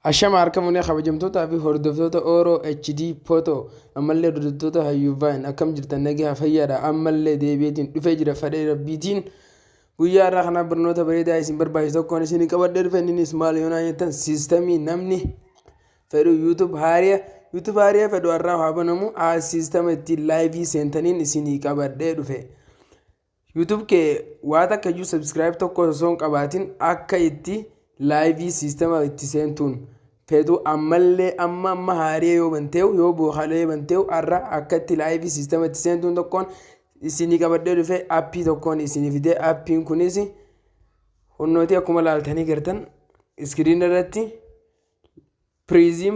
Ashama harkamuun kabajamtoota fi hordoftoota Oro HD Photo ammallee hordoftoota Hayyuuvaan akkam jirtan nagaa fayyaadha ammallee deebiitiin dhufee jira fedhii rabbiitiin guyyaa irraa kana barnoota bareedaa isin barbaachisu tokkoon isin qabadhee dhufe innis maal yoona jettan siistemii namni fedhu YouTube haariyaa fedhu irraa haa banamu siistema ittiin laayivii seentaniin isin qabadhee dhufe YouTube kee waa takka iyyuu subscribe tokko osoo hin qabaatin akka itti laayivii siistema itti seentuun fedhu ammallee amma haariyaa yoo banteew yoo boohalee banteew arra akka itti laayivii siistema itti seentuun tokkoon isin qabadhee dhufe aappii tokkoon isin fidee aappiin kunis honnooti akkuma laaltanii gartan iskiriin irratti Prism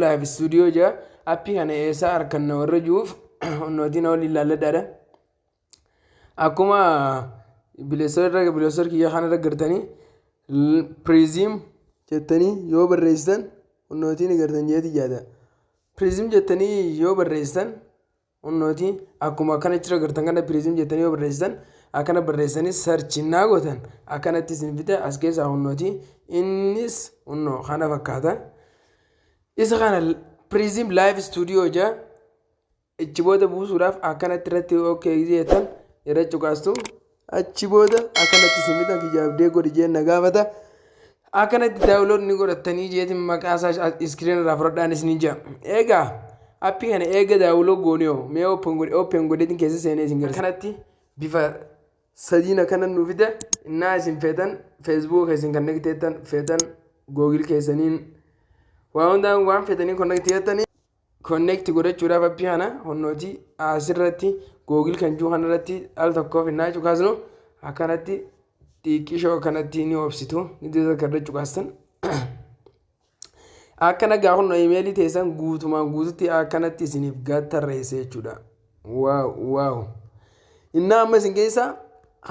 Live Studio jaa aappii kana eessaa harkanna warra juuf honnootiin waliin laalladhaadha akkuma bileessor kiyya kanarra gartanii Prism jettanii yoo barreessitan honnootiin gartan jeeti jaada Prism jettanii yoo barreessitan honnootiin akkuma akkana jira gartan kana Prism jettanii yoo barreessitan akkana barreessanii sarchinnaa gootan akkanatti isin fite as keessaa honnootiin innis honnoo kana fakkaata isa kana Prism Live Studio jaa ichi booda buusuudhaaf akkanatti irratti okay jettan yeroo cuqaastu achi booda akkanatti isin fitan kijaabdee godhi jeen nagaafata akkanatti daawulood ni godhatanii jeetiin maqaa isaa iskiriin irraa fudhadhaan isin jaa eegaa aappii kana eega daawulood gooniyoo mee open godheetiin keessa seenee isin gargaara kanatti bifa sadiin akkana nu fida innaa isin feetan Facebook isin connecteetan feetan Google keessaniin waa hundaan waan feetanii connecteetanii connect godhachuudhaaf aappii kana honnooti asirratti Google kan juu kanarratti al tokkoof innaa cuqaasnu akkanatti xiqqishoo kanatti ni obsitu ni dirqarra cuqaastan akkana gaafannoo imeelii teessan guutumaan guututti akkanatti isiniif gatarreesse jechuudha waaw innaa amma isin keessa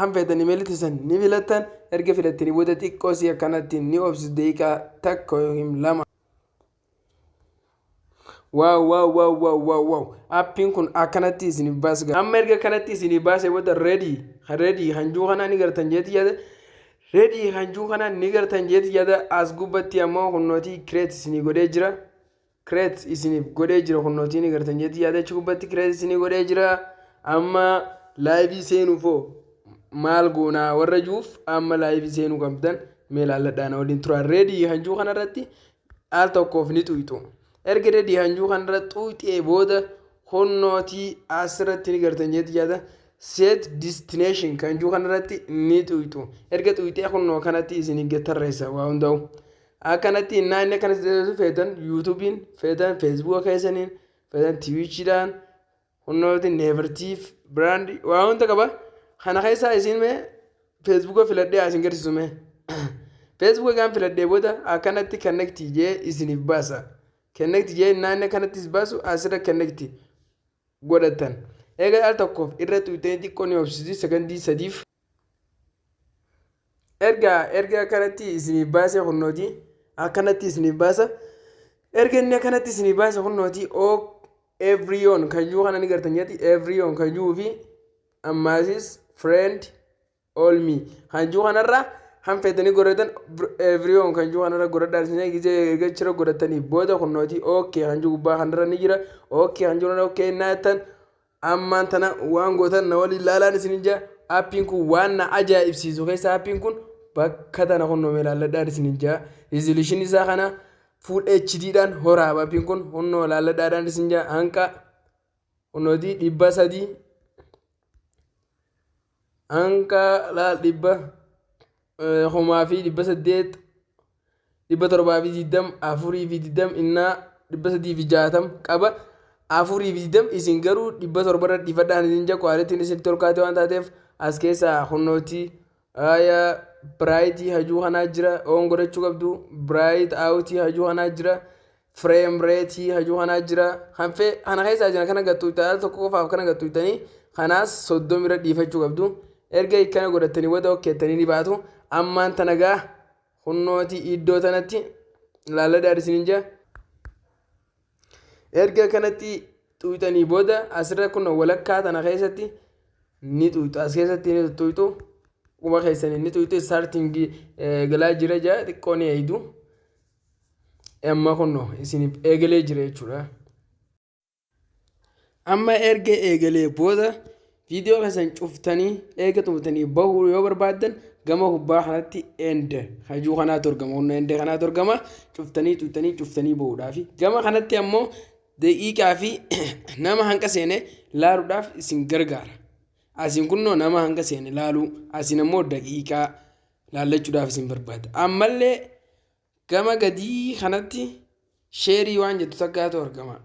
hanfeetan imeelii teessan ni filattan erga filattanii booda xiqqoo si akkanatti ni obsitu daqiiqaa takka yookiin lama wow aappiin kun akkanatti isiniif baasa amma erga kanatti isiniif baasee booda ready hanjuu kanaa ni gartan jeeti yaada ready hanjuu kanaa ni gartan jeeti yaada as gubbatti ammoo hunnootii create isinii godhee jira create isiniif godhee jira hunnootii ni gartan jeeti yaada achi gubbatti create isinii godhee jira amma laayivii seenuufoo maal goonaa warra juuf amma laayivii seenuu qabdan mee laalladhaan waliin tura ready hanjuu kanarratti al tokkoof ni tuyxu erga ready hanjuu kanarra tuyxee booda honnootii asirratti ni gartan jeeti yaada set destination kan juu kanarratti ni tuyxu erga tuyxee honnoo kanatti isin gatarreessa waa hundaa'u akkanatti naanne kanatti feetan YouTubein feetan Facebook keessaniin feetan Twitchdhaan honnooti Nevertiif brand waa hunda qaba kana keessaa isin mee Facebook filadhee asin garsiisu mee Facebook gaan filadhee booda akkanatti connect jee isiniif baasa connect jee naanne kanattis baasu asirra connect godhatan eega al tokkoof irra tuyxee xiqqoo ni obsiti sekondii sadiif erga kanatti isiniif baase honnooti akkanatti isiniif baasa erga inni akkanatti isiniif baase honnooti everyone kan juu kana ni gartan jetti everyone kan juu fi ammaasis friend all me kan juu kanarra hanfeetanii godhatan everyone kan juu kanarra godhadhaan isin gizee eegachira godhatanii booda honnooti okay kan juu gubbaa kanarra ni jira okay kan juu kanarra okay naatan ammaan tana waan gootan na waliin laalaan isin ija aappiin kun waan na ajaa'ibsiisu keessa aappiin kun bakka tana honnoo laalladhaan isin ija resolution isaa kana full HDdhaan horaaba aappiin kun honnoo laalladhaadhaan isin ija hanqa honnooti 300 hanqa laal 100 fi 800 720 4 fi 20 innaa 360 qaba afurii vidam isin garuu 700 dhifadhaan isin jaa kwaalettiin isin tolkaate waan taateef as keessaa honnooti aya bright hajuu kanaa jira oon godhachuu qabdu bright out hajuu kanaa jira frame rate hajuu kanaa jira hanfee kana keessaa jira kana gattuutaa tokko qofaaf kana gattuutanii kanaas 30 irra dhiifachuu qabdu erga ikkana godhatanii wada okkeettanii ni baatu ammaan tanagaa honnooti iddoo tanatti laalladhaan isin jaa erga kanatti tuyxanii booda asirra kun walakkaa tana keessatti ni tuyxu as keessatti ni tuyxu quba keessan inni tuyxee starting galaa jira jaa xiqqoo ni eeydu amma kunno isin eegalee jira jechuudha. Amma erga eegalee booda viidiyoo keessan cuftanii eega xumurtanii bahuu yoo barbaadan gama gubbaa kanatti end hajuu kanaatu argama hunna end kanaatu argama cuftanii bahuudhaaf gama kanatti ammoo daqiiqaa fi nama hanqa seene laaluudhaaf isin gargaara. Asin kunno nama hanqa seene laalu asin ammoo daqiiqaa laallachuudhaaf isin barbaada. Ammallee gama gadii kanatti sheerii waan jettu takkaatu argama.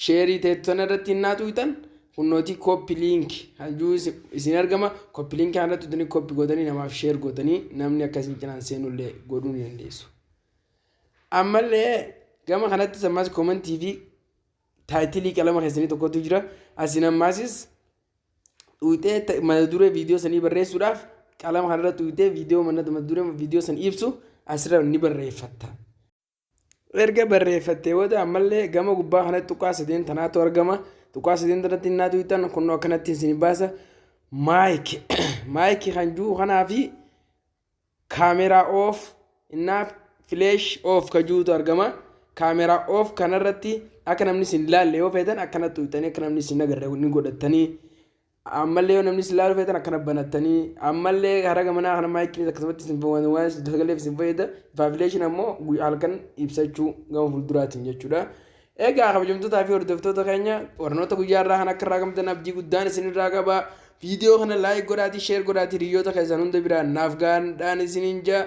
Sheerii teessoo irratti hinnaatu hitan hunnooti copy link hajuu isin argama. Copy link kanatti tutanii copy godhanii namaaf share godhanii namni akkasiin cinaan seenullee godhuu ni dandeessu. Ammallee gama kanatti sammaas commentii fi taayitilii qalama keessanii tokkotu jira. Asin ammaasis tuyxee mata duree viidiyoo sanii barreessuudhaaf qalama kanarra tuyxee viidiyoo mata duree viidiyoo san ibsu asirra ni barreeffatta. Erga barreeffattee booda ammallee gama gubbaa kanatti tuqaa sadeen tanaatu argama. Tuqaa sadeen irratti innaa tuyxan kunoo akkanatti isin baasa. Maayikii kan jiru kanaa fi kaameraa oof innaa fileesh oof kan jirutu argama. Kaameraa oof kanarratti akka namni isin ilaalle yoo feetan akkana tuyxanii akka namni isin agarre ni godhatanii. Ammallee yoo namni isin ilaalu feetan akkana banatanii. Ammallee hara gamanaa kana maayikiin akkasumatti isin waan sagaleef isin fayyada. Fileeshin ammoo halkan ibsachuu gama fuulduraatiin jechuudha. Egaa kabajamtootaa fi hordoftoota keenya warnoota guyyaa irraa kan akka irraa gamtan abdii guddaan isin irraa qaba. Viidiyoo kana laayik godhaatii sheer godhaatii hiriyoota keessan hunda biraan naaf gahaan isiniin jaa.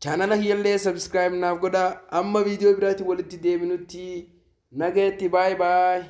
Chaanala kiyyallee subscribe naaf godhaa. Amma viidiyoo biraatiin walitti deebinutti nagaatti bye bye.